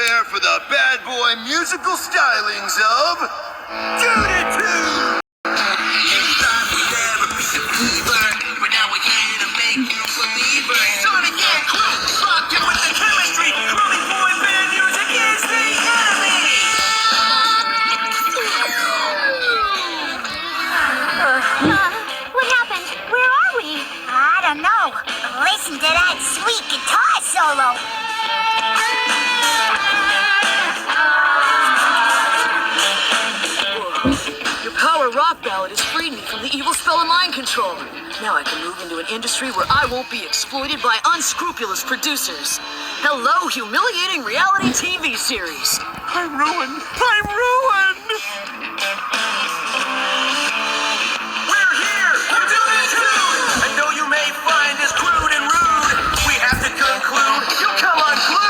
prepare for the bad boy musical stylings of Duty Tube! You thought we'd never be a believer, but now we're here to make you a believer. Sonic and Crew, rockin' with the chemistry. Crummy boy band music is the enemy. What happened? Where are we? I don't know. Listen to that sweet guitar solo. Your power rock ballad has freed me from the evil spell of mind control. Now I can move into an industry where I won't be exploited by unscrupulous producers. Hello, humiliating reality TV series. I'm ruined. I'm ruined. We're here. We're Duty Tube. And though you may find us crude and rude, we have to conclude you come unglued.